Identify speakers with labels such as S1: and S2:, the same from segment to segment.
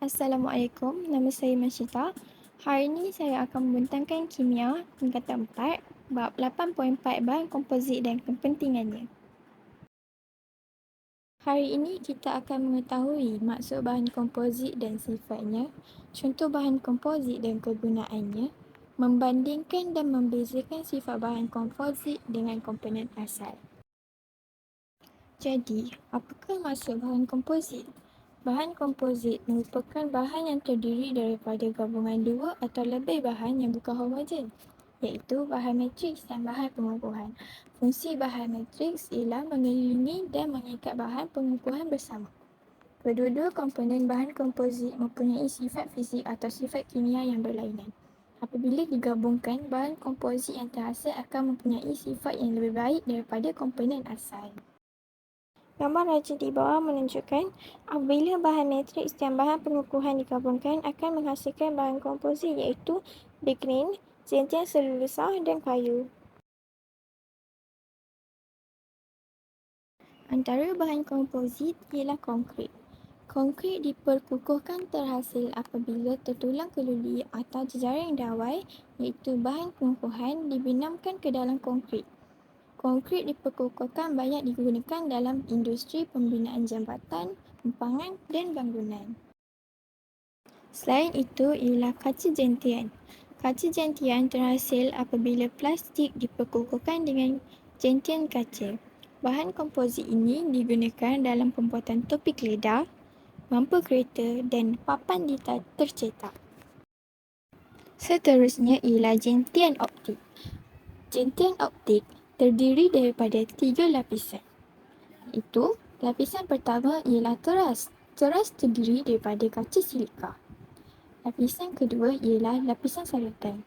S1: Assalamualaikum, nama saya Masyita. Hari ini saya akan membentangkan kimia tingkatan 4, bab 8.4 bahan komposit dan kepentingannya. Hari ini kita akan mengetahui maksud bahan komposit dan sifatnya, contoh bahan komposit dan kegunaannya, membandingkan dan membezakan sifat bahan komposit dengan komponen asal. Jadi, apakah maksud bahan komposit? Bahan komposit merupakan bahan yang terdiri daripada gabungan dua atau lebih bahan yang bukan homogen, iaitu bahan matriks dan bahan pengukuhan. Fungsi bahan matriks ialah mengelilingi dan mengikat bahan pengukuhan bersama. Kedua-dua komponen bahan komposit mempunyai sifat fizik atau sifat kimia yang berlainan. Apabila digabungkan, bahan komposit yang terhasil akan mempunyai sifat yang lebih baik daripada komponen asal. Gambar raja di bawah menunjukkan apabila bahan matriks dan bahan pengukuhan digabungkan akan menghasilkan bahan komposit iaitu lignin, gentian selulosa dan kayu. Antara bahan komposit ialah konkrit. Konkrit diperkukuhkan terhasil apabila tertulang keluli atau jejaring dawai iaitu bahan pengukuhan dibenamkan ke dalam konkrit. Konkrit diperkukuhkan banyak digunakan dalam industri pembinaan jambatan, empangan dan bangunan. Selain itu ialah kaca gentian. Kaca gentian terhasil apabila plastik diperkukuhkan dengan gentian kaca. Bahan komposit ini digunakan dalam pembuatan topi keledar, bumper kereta dan papan tercetak. Seterusnya ialah gentian optik. Gentian optik terdiri daripada 3 lapisan. Itu, lapisan pertama ialah teras. Teras terdiri daripada kaca silika. Lapisan kedua ialah lapisan salutan.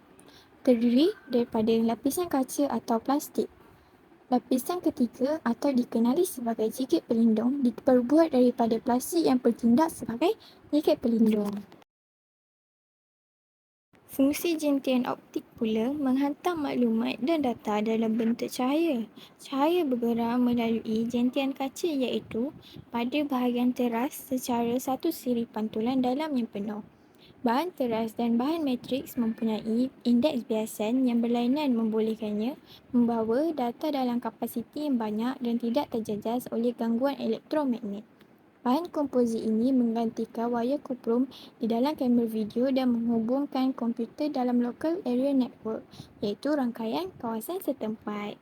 S1: Terdiri daripada lapisan kaca atau plastik. Lapisan ketiga atau dikenali sebagai jikit pelindung diperbuat daripada plastik yang bertindak sebagai jikit pelindung. Fungsi gentian optik pula menghantar maklumat dan data dalam bentuk cahaya. Cahaya bergerak melalui gentian kaca iaitu pada bahagian teras secara satu siri pantulan dalam yang penuh. Bahan teras dan bahan matriks mempunyai indeks biasan yang berlainan membolehkannya membawa data dalam kapasiti yang banyak dan tidak terjejas oleh gangguan elektromagnet. Bahan komposit ini menggantikan wayar kuprum di dalam kamera video dan menghubungkan komputer dalam local area network, iaitu rangkaian kawasan setempat.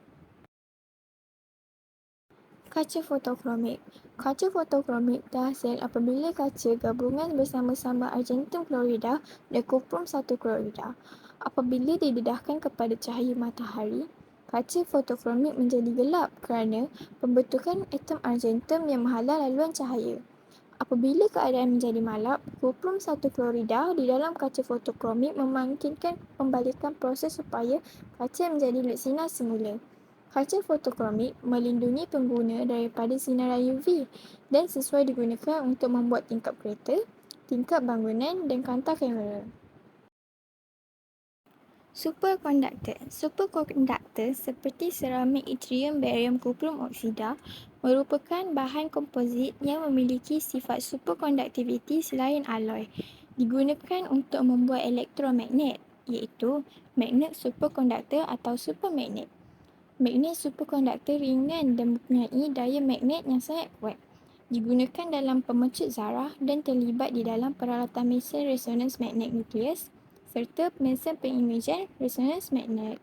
S1: Kaca fotokromik. Kaca fotokromik terhasil apabila kaca gabungan bersama-sama argentum klorida dan kuprum 1 klorida. Apabila didedahkan kepada cahaya matahari, kaca fotokromik menjadi gelap kerana pembentukan atom argentum yang menghalang laluan cahaya. Apabila keadaan menjadi malap, kuprum 1 klorida di dalam kaca fotokromik memungkinkan pembalikan proses supaya kaca menjadi luksina semula. Kaca fotokromik melindungi pengguna daripada sinaran UV dan sesuai digunakan untuk membuat tingkap kereta, tingkap bangunan dan kaunter kamera. Superkonduktor. Superkonduktor seperti seramik, yttrium, barium, kuprum oksida merupakan bahan komposit yang memiliki sifat superkonduktiviti selain alloy. Digunakan untuk membuat elektromagnet, iaitu magnet superkonduktor atau supermagnet. Magnet superkonduktor ringan dan mempunyai daya magnet yang sangat kuat. Digunakan dalam pemecut zarah dan terlibat di dalam peralatan mesin resonans magnet nukleus serta mesin pengimejan resonans magnet.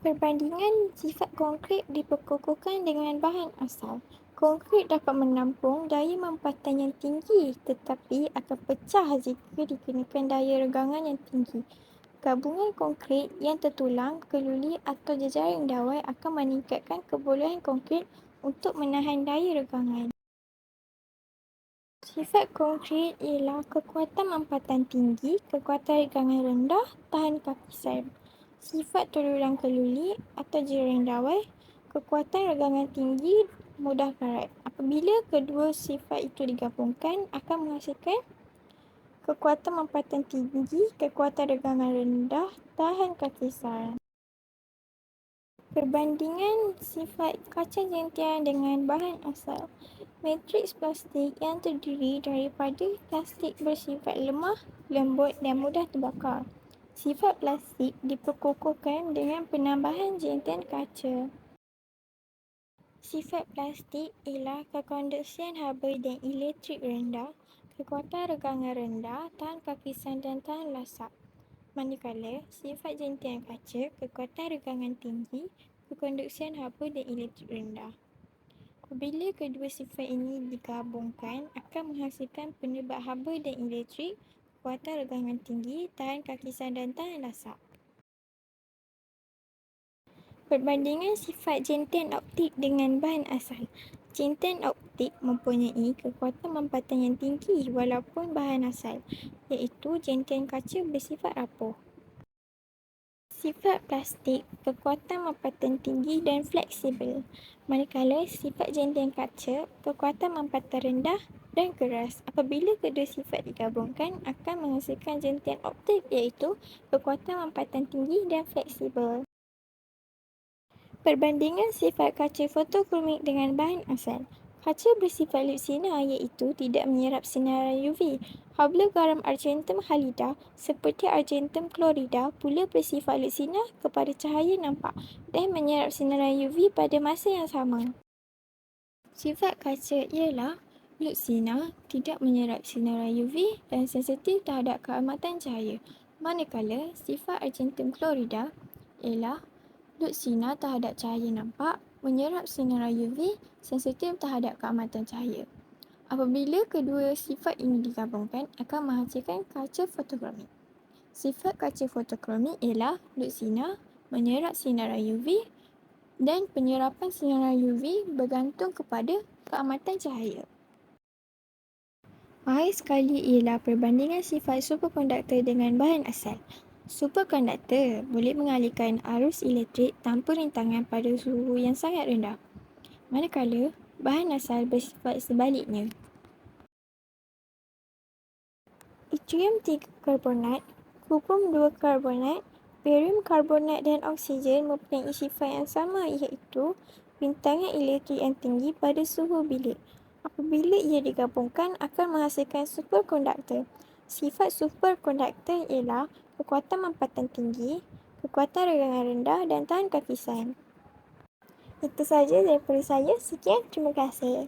S1: Perbandingan sifat konkrit diperkukuhkan dengan bahan asal. Konkrit dapat menampung daya mampatan yang tinggi tetapi akan pecah jika dikenakan daya regangan yang tinggi. Gabungan konkrit yang tertulang, keluli atau jejaring dawai akan meningkatkan kebolehan konkrit untuk menahan daya regangan. Sifat konkrit ialah kekuatan mampatan tinggi, kekuatan regangan rendah, tahan kapisan. Sifat tertulang keluli atau jejaring dawai, kekuatan regangan tinggi, mudah karat. Apabila kedua sifat itu digabungkan akan menghasilkan kekuatan mampatan tinggi, kekuatan regangan rendah, tahan kapisan. Perbandingan sifat kaca gentian dengan bahan asal. Matriks plastik yang terdiri daripada plastik bersifat lemah, lembut dan mudah terbakar. Sifat plastik diperkukuhkan dengan penambahan jenten kaca. Sifat plastik ialah kekonduksian haba dan elektrik rendah, kekuatan regangan rendah, tahan kakisan dan tahan lasak. Manakala sifat jentian kaca, kekuatan regangan tinggi, kekonduksian haba dan elektrik rendah. Apabila kedua sifat ini digabungkan, akan menghasilkan penebat haba dan elektrik, kekuatan regangan tinggi, tahan kakisan dan tahan lasak. Perbandingan sifat jentian optik dengan bahan asal. Jentian optik mempunyai kekuatan mampatan yang tinggi walaupun bahan asal, iaitu jentian kaca bersifat rapuh. Sifat plastik, kekuatan mampatan tinggi dan fleksibel. Manakala sifat jentian kaca, kekuatan mampatan rendah dan keras. Apabila kedua sifat digabungkan, akan menghasilkan jentian optik iaitu kekuatan mampatan tinggi dan fleksibel. Perbandingan sifat kaca fotokromik dengan bahan asal. Kaca bersifat luksina iaitu tidak menyerap sinaran UV. Habla garam argentum halida seperti argentum chlorida pula bersifat luksina kepada cahaya nampak dan menyerap sinaran UV pada masa yang sama. Sifat kaca ialah luksina, tidak menyerap sinaran UV dan sensitif terhadap keamatan cahaya. Manakala sifat argentum chlorida ialah luksina terhadap cahaya nampak, menyerap sinaran UV, sensitif terhadap keamatan cahaya. Apabila kedua sifat ini digabungkan, akan menghasilkan kaca fotokromik. Sifat kaca fotokromik ialah luksina, menyerap sinaran UV dan penyerapan sinaran UV bergantung kepada keamatan cahaya. Mahir sekali ialah perbandingan sifat superkonduktor dengan bahan asal. Superkonduktor boleh mengalihkan arus elektrik tanpa rintangan pada suhu yang sangat rendah. Manakala bahan asal bersifat sebaliknya. Yttrium 3 karbonat, kubrum 2 karbonat, barium karbonat dan oksigen mempunyai sifat yang sama iaitu rintangan elektrik yang tinggi pada suhu bilik. Apabila ia digabungkan akan menghasilkan superkonduktor. Sifat superkonduktor ialah kekuatan mampatan tinggi, kekuatan regangan rendah dan tahan kakisan. Itu sahaja daripada saya. Sekian, terima kasih.